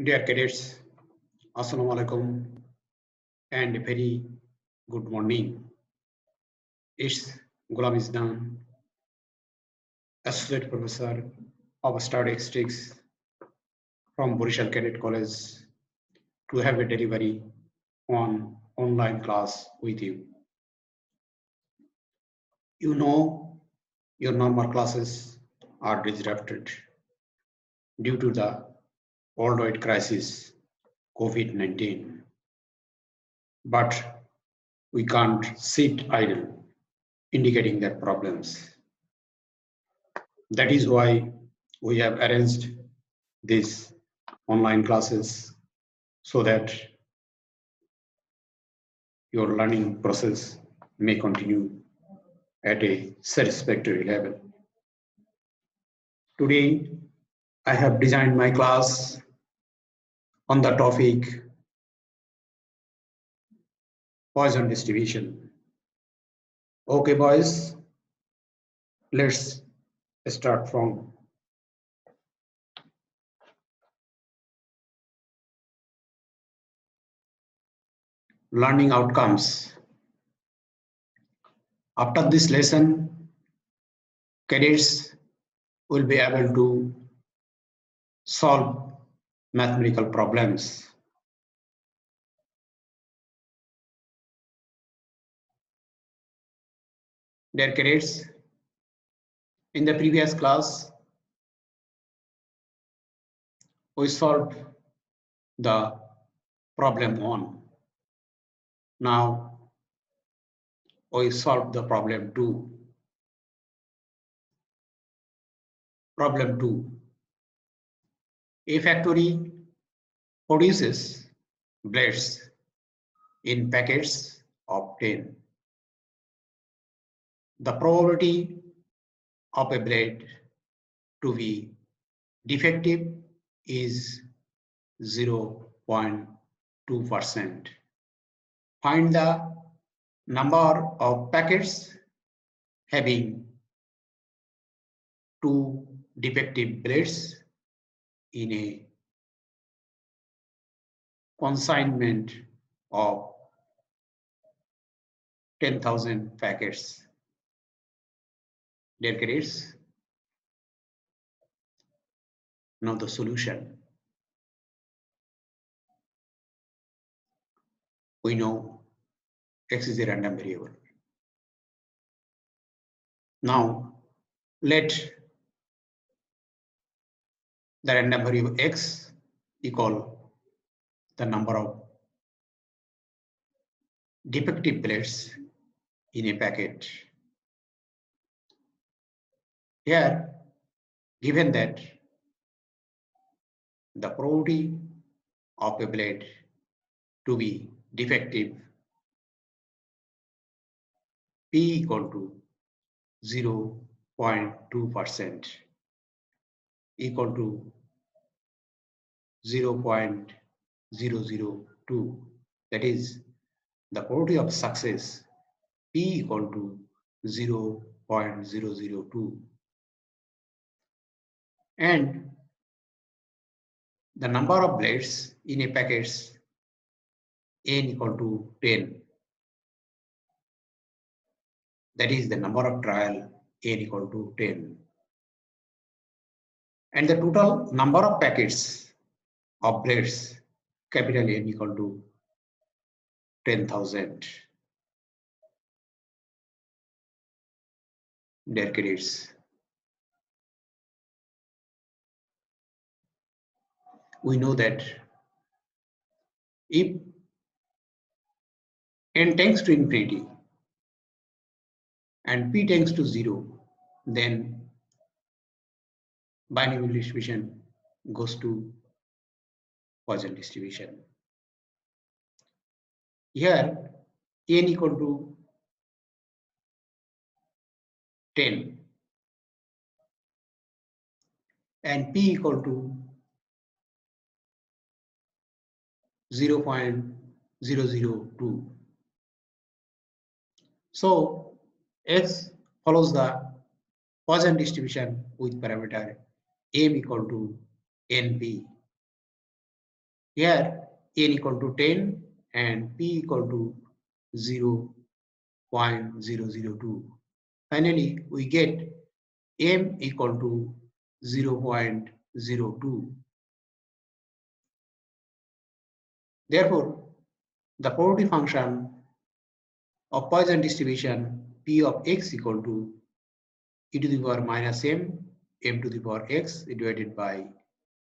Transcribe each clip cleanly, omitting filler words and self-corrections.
Dear cadets, Assalamu alaikum and a very good morning. It's Ghulam Isnan, Associate Professor of Statistics from Borishal Cadet College, to have a delivery on online class with you. You know your normal classes are disrupted due to the worldwide crisis, COVID-19. But we can't sit idle, indicating their problems. That is why we have arranged these online classes so that your learning process may continue at a satisfactory level. Today, I have designed my class on the topic Poisson distribution. Okay, boys, let's start from learning outcomes. After this lesson, cadets will be able to solve mathematical problems. Dear cadets, in the previous class, we solved the problem 1. Now, we solve the problem 2. Problem 2. A factory produces blades in packets of 10. The probability of a blade to be defective is 0.2%. Find the number of packets having 2 defective blades in a consignment of 10,000 packets. Dear cadets, now the solution. We know X is a random variable. Now, let the random variable X equal the number of defective blades in a packet. Here, given that the probability of a blade to be defective P equal to 0.2% equal to 0.002. That is, the probability of success P equal to 0.002. And the number of blades in a packets N equal to 10. That is the number of trial N equal to 10. And the total number of packets of blades capital N equal to 10,000. Dear cadets, we know that if N tends to infinity and P tends to 0, then binomial distribution goes to Poisson distribution. Here, N equal to 10 and P equal to 0.002. So, X follows the Poisson distribution with parameter M equal to NP. Here n equal to 10 and p equal to 0.002. Finally, we get m equal to 0.02. Therefore, the probability function of Poisson distribution p of x equal to e to the power minus m to the power x divided by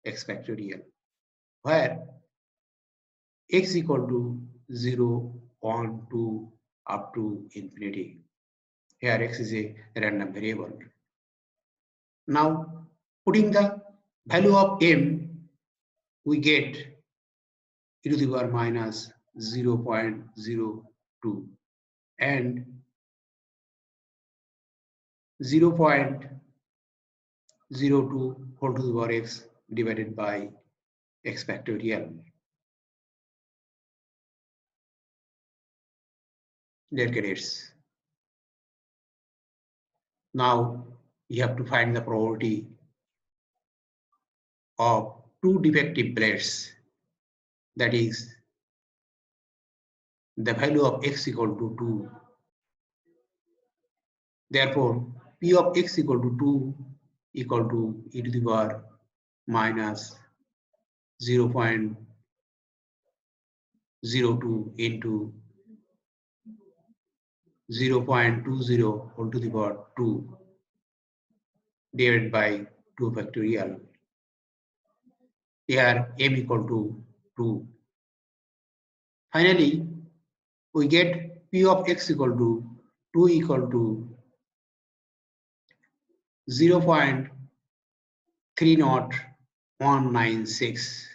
x factorial, where x equal to 0, 1, 2 up to infinity. Here x is a random variable. Now putting the value of m, we get e to the power minus 0.02 and 0.02 whole to the power x divided by x factorial. Dear cadets, now you have to find the probability of two defective blades, that is the value of x equal to 2. Therefore, p of x equal to 2 equal to e to the power minus 0.02 into 0.20 whole to the power 2 divided by 2 factorial. Here m equal to 2. Finally, we get p of x equal to 2 equal to 0.30196.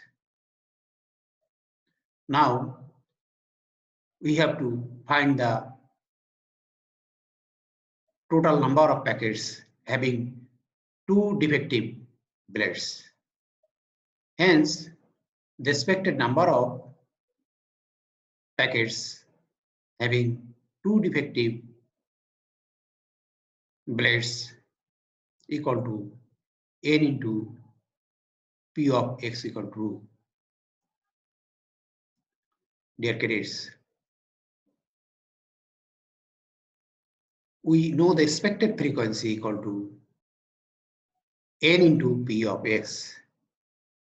Now we have to find the total number of packets having two defective blades. Hence, the expected number of packets having two defective blades equal to n into p of x equal to 2. Dear cadets, we know the expected frequency equal to n into p of x.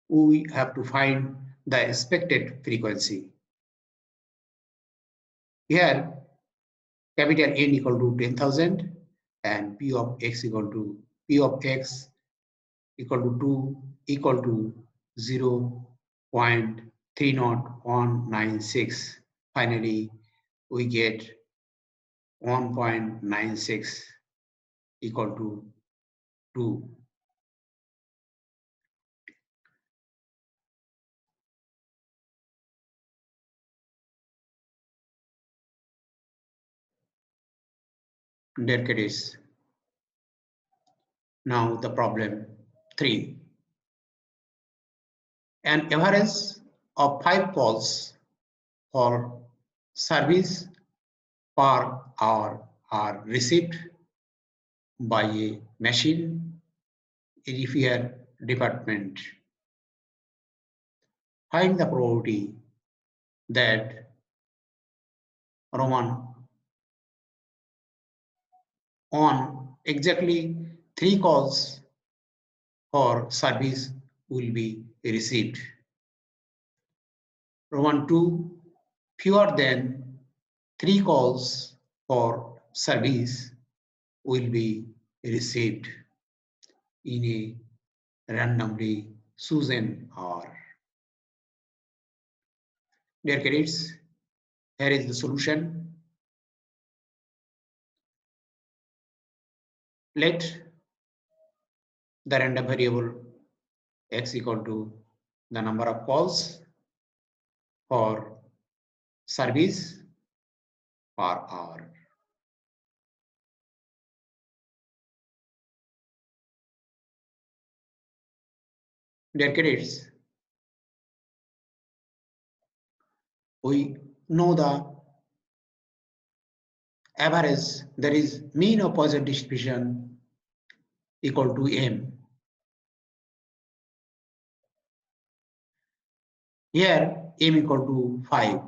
We have to find the expected frequency. Here, capital N equal to 10,000 and p of x equal to 2 equal to 0.30196. Finally, we get 1.96 equal to 2. Dear cadets, now the problem 3. An average of 5 calls for service per hour are received by a machine repair department. Find the probability that Roman on exactly 3 calls for service will be received. Roman 2, fewer than 3 calls for service will be received in a randomly chosen hour. Dear cadets, here is the solution. Let the random variable x equal to the number of calls for service per hour. Dear cadets, we know the average, that is mean of Poisson distribution equal to m. Here m equal to 5.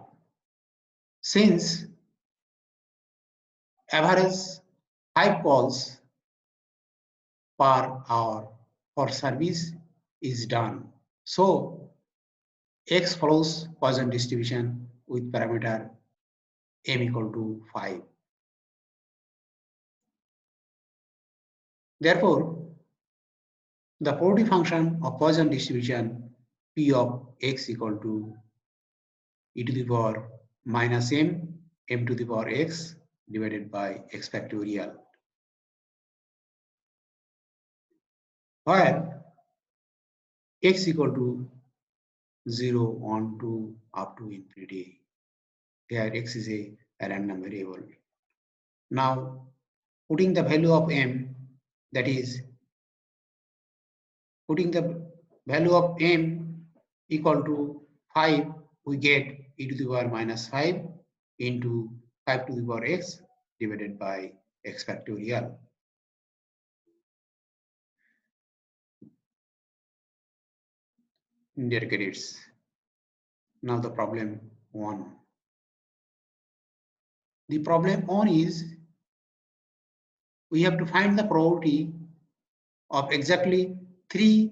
Since average 5 calls per hour for service is done. So X follows Poisson distribution with parameter m equal to 5. Therefore, the probability function of Poisson distribution P of x equal to e to the power minus m to the power x divided by x factorial, where x equal to 0, 1, 2 up to infinity. Here x is a random variable. Now putting the value of m, that is putting the value of m equal to 5, we get e to the power minus 5 into 5 to the power x divided by x factorial. Dear cadets, now the problem 1. The problem 1 is we have to find the probability of exactly 3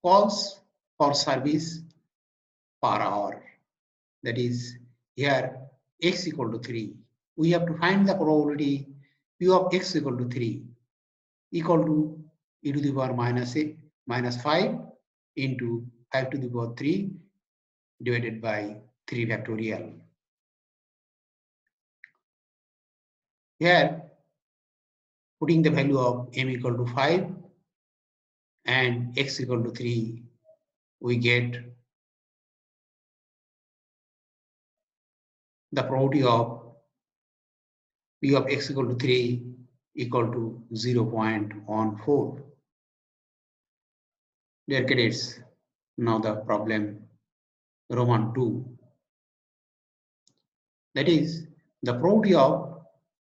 calls for service per hour. That is, here x equal to 3. We have to find the probability p of x equal to 3 equal to e to the power minus 5 into 5 to the power 3 divided by 3 factorial. Here, putting the value of m equal to 5 and x equal to 3, we get the probability of p of x equal to 3 equal to 0.14. Dear cadets, now the problem Roman 2. That is, the probability of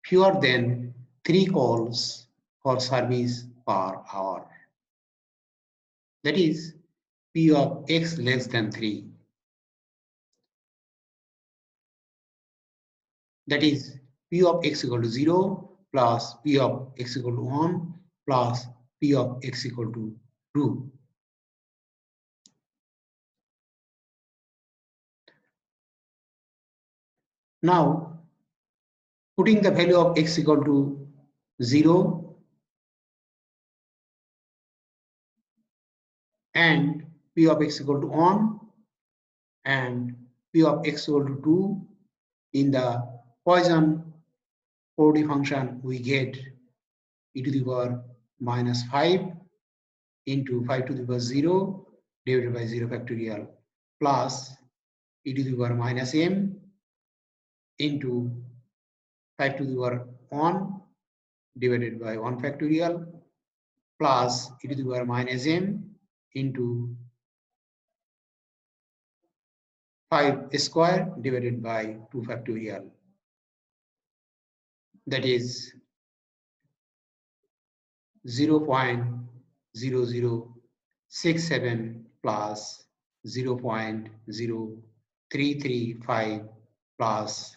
fewer than 3 calls for service per hour. That is, p of x less than 3. That is, p of x equal to 0 plus p of x equal to 1 plus p of x equal to 2. Now, putting the value of x equal to 0 and p of x equal to 1 and p of x equal to 2 in the Poisson probability function, we get e to the power minus 5 into 5 to the power 0 divided by 0 factorial plus e to the power minus m into 5 to the power 1 divided by 1 factorial plus e to the power minus m into 5 square divided by 2 factorial. That is 0.0067 plus 0.0335 plus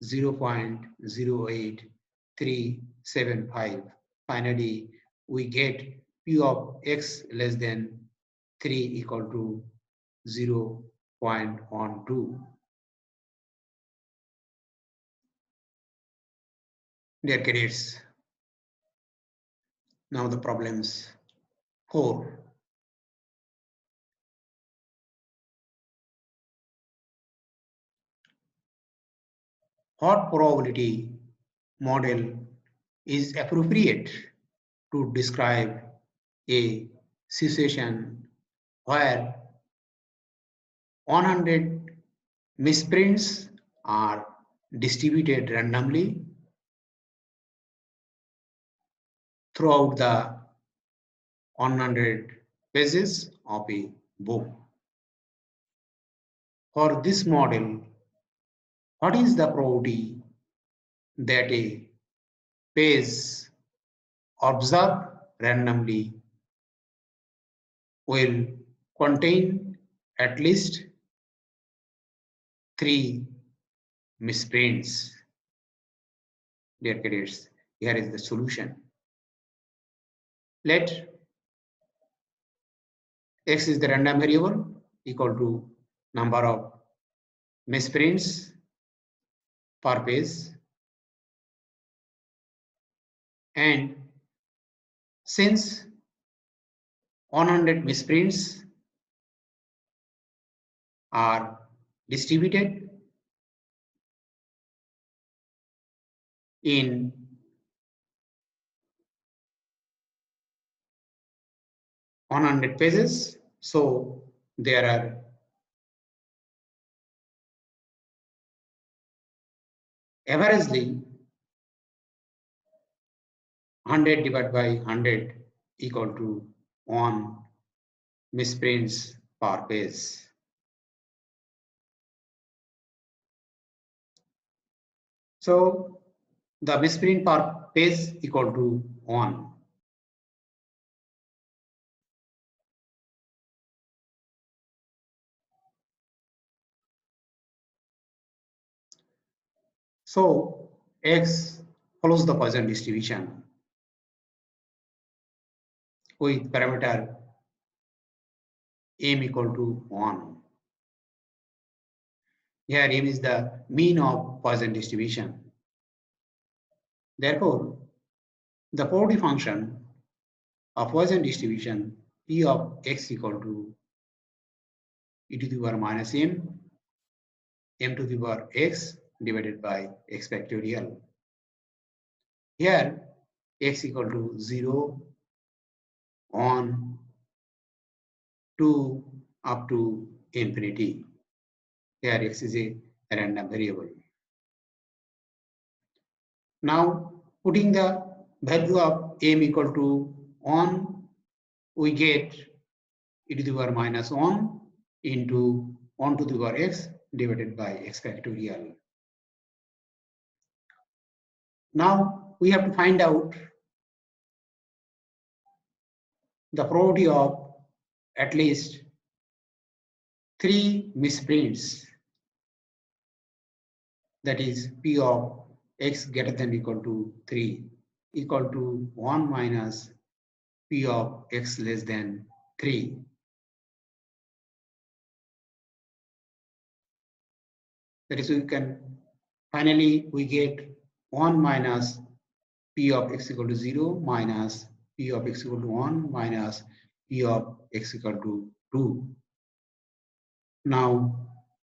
0.08375. Finally, we get p of x less than 3 equal to 0.12. Dear cadets, now the problems 4. What probability model is appropriate to describe a situation where 100 misprints are distributed randomly throughout the 100 pages of a book? For this model, what is the probability that a page observed randomly will contain at least 3 misprints. Dear cadets, here is the solution. Let x is the random variable equal to number of misprints per page, and since 100 misprints are distributed in 100 pages, so there are averagely 100 divided by 100 equal to 1 misprints per page. So the misprint per page equal to 1. So X follows the Poisson distribution with parameter m equal to 1. Here m is the mean of Poisson distribution. Therefore, the probability function of Poisson distribution P of x equal to e to the power minus m to the power x divided by x factorial. Here x equal to 0, 1, 2 up to infinity. Here x is a random variable. Now putting the value of m equal to 1, we get e to the power minus 1 into 1 to the power x divided by x factorial. Now we have to find out the probability of at least 3 misprints, that is P of x greater than or equal to 3 equal to 1 minus P of x less than 3. That is, we can finally we get 1 minus P of x equal to 0 minus P of x equal to 1 minus P of x equal to 2. Now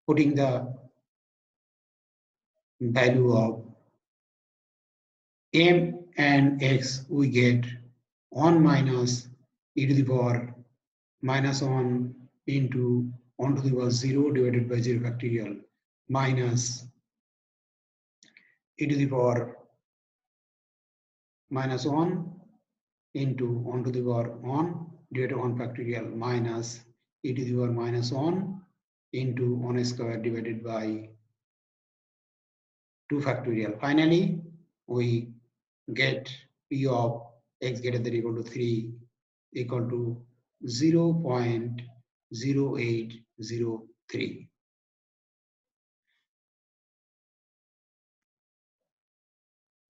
putting the value of m and x, we get 1 minus e to the power minus 1 into 1 to the power 0 divided by 0 factorial minus e to the power minus 1 into 1 to the power 1 divided by 1 factorial minus e to the power minus 1 into 1 square divided by 2 factorial. Finally, we get P of x greater than or equal to 3 equal to 0.0803.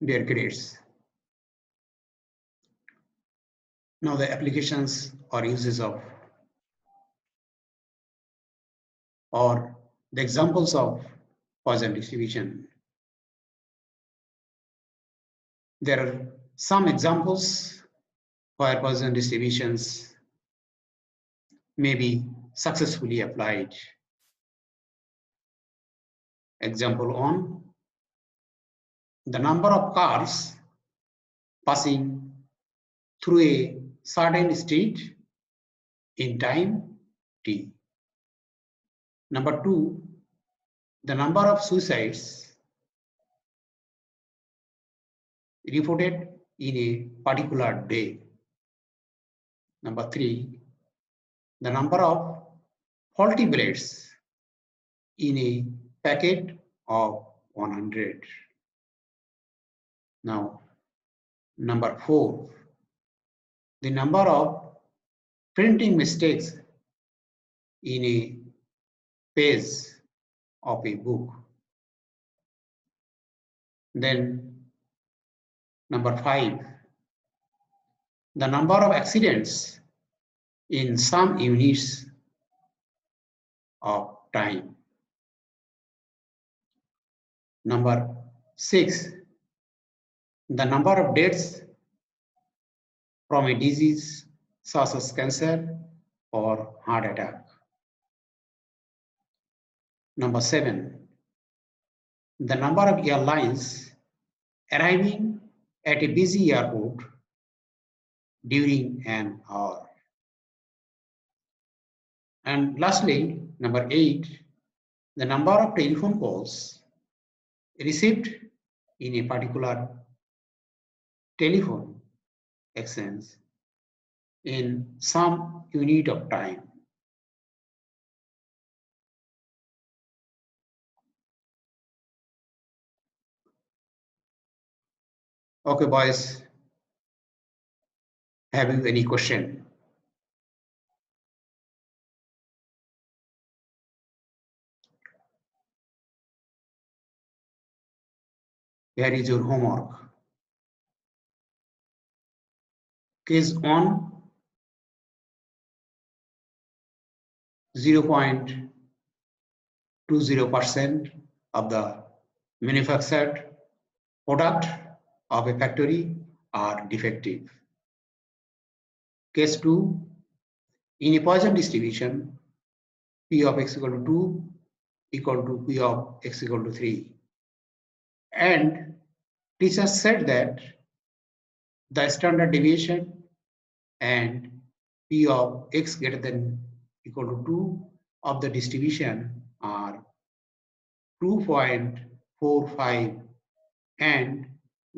Dear cadets, now the applications or uses of or the examples of Poisson distribution. There are some examples where Poisson distributions may be successfully applied. Example 1, the number of cars passing through a certain street in time t. Number 2, the number of suicides reported in a particular day. Number 3, the number of faulty blades in a packet of 100. Now, number 4, the number of printing mistakes in a page of a book. Then number 5, the number of accidents in some units of time. Number 6, the number of deaths from a disease such as cancer or heart attack. Number 7, the number of airlines arriving at a busy airport during an hour. And lastly, number 8, the number of telephone calls received in a particular telephone exchange in some unit of time. Okay, boys, have you any question? Here is your homework. Case on 0.20% of the manufactured product of a factory are defective. Case 2, in a Poisson distribution, P of x equal to 2 equal to P of x equal to 3. And teacher said that the standard deviation and P of x greater than equal to 2 of the distribution are 2.45 and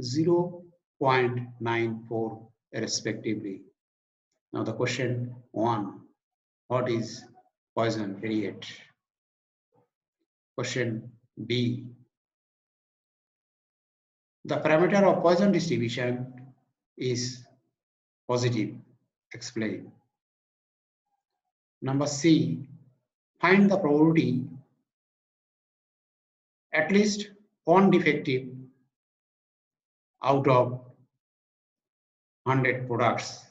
0.94 respectively. Now the question 1, what is Poisson period? Question B, the parameter of Poisson distribution is positive. Explain. Number C, find the probability at least one defective out of 100 products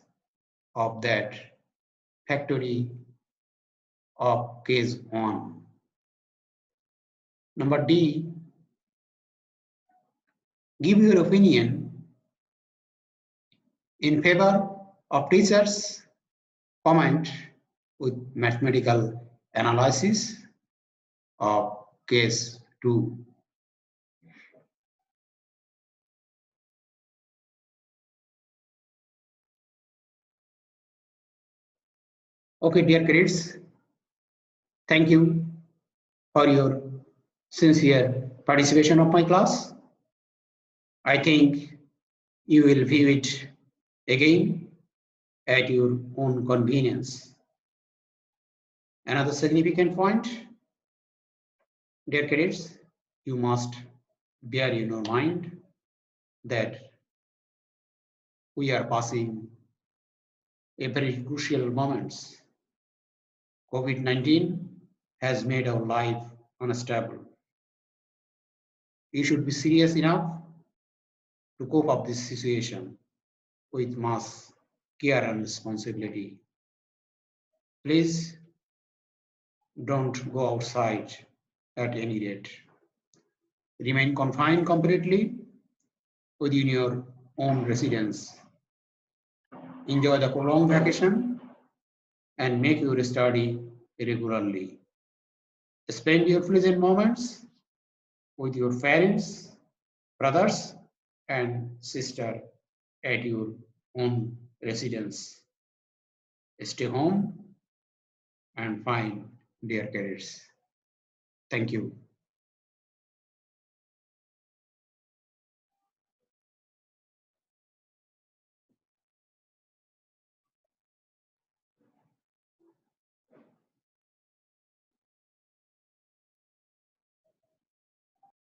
of that factory of case 1. Number D, give your opinion in favor of teacher's comment with mathematical analysis of case 2. Okay, dear kids, thank you for your sincere participation of my class. I think you will view it again at your own convenience. Another significant point, dear cadets, you must bear in your mind that we are passing a very crucial moments. COVID-19 has made our life unstable. You should be serious enough to cope up this situation with much care and responsibility. Please don't go outside at any rate. Remain confined completely within your own residence. Enjoy the prolonged vacation and make your study regularly. Spend your pleasant moments with your parents, brothers, and sister at your own residence. Stay home and fine, dear parents. Thank you.